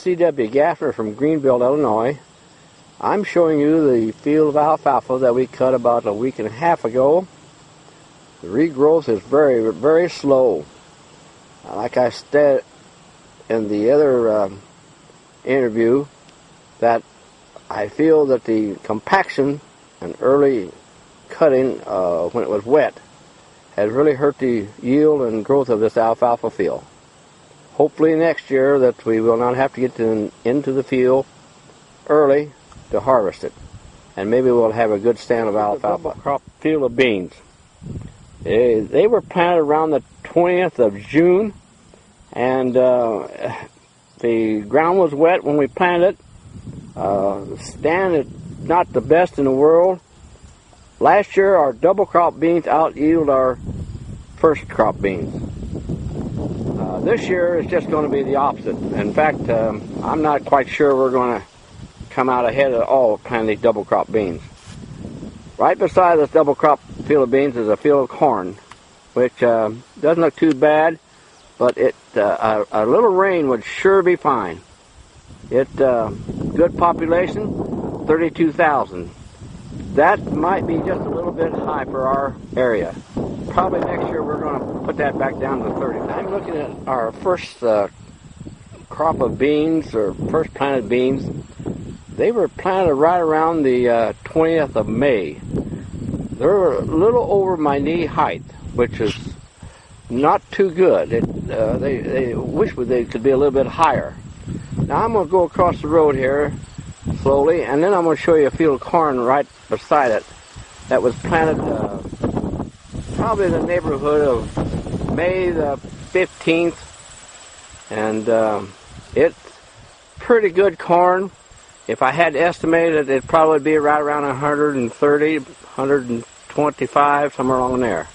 C.W. Gaffner from Greenville, Illinois. I'm showing you the field of alfalfa that we cut about a week and a half ago. The regrowth is very, very slow. Like I said in the other interview, that I feel that the compaction and early cutting when it was wet has really hurt the yield and growth of this alfalfa field. Hopefully next year that we will not have to get into the field early to harvest it, and maybe we'll have a good stand of alfalfa. Double crop field of beans. They were planted around the 20th of June, and the ground was wet when we planted it. The stand is not the best in the world. Last year our double crop beans out-yielded our first crop beans. This year it's just going to be the opposite. In fact, I'm not quite sure we're going to come out ahead at all planting these double crop beans. Right beside this double crop field of beans is a field of corn, which doesn't look too bad, but a little rain would sure be fine. Good population, 32,000. That might be just a little bit high for our area. Probably next year we're going to put that back down to 30. I'm looking at our first crop of beans, or first planted beans. They were planted right around the 20th of May. They're a little over my knee height, which is not too good. They wish they could be a little bit higher. Now I'm going to go across the road here slowly, and then I'm going to show you a field of corn right beside it that was planted probably in the neighborhood of May the 15th, and it's pretty good corn. If I had to estimate it, it'd probably be right around 130, 125, somewhere along there.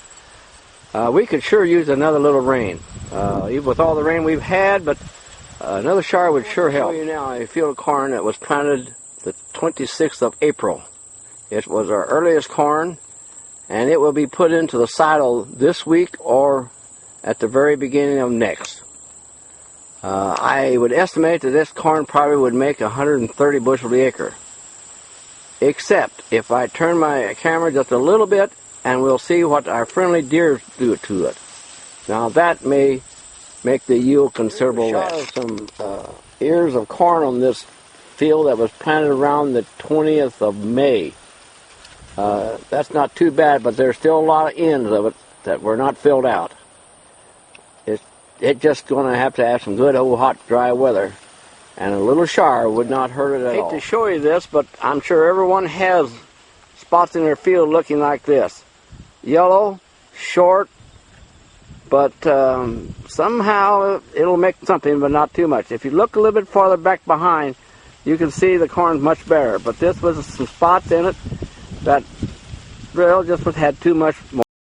We could sure use another little rain, even with all the rain we've had, but another shower would sure help. I'll show you now a field of corn that was planted the 26th of April. It was our earliest corn, and it will be put into the sidle this week or at the very beginning of next. I would estimate that this corn probably would make 130 bushel the acre. Except if I turn my camera just a little bit, and we'll see what our friendly deer do to it. Now that may make the yield considerable less. Some ears of corn on this field that was planted around the 20th of May. That's not too bad, but there's still a lot of ends of it that were not filled out. It's just going to have some good old hot dry weather, and a little shower would not hurt it at all. I hate to show you this, but I'm sure everyone has spots in their field looking like this. Yellow, short, but somehow it'll make something, but not too much. If you look a little bit farther back behind, you can see the corn's much better, but this was some spots in it that really just had too much moisture.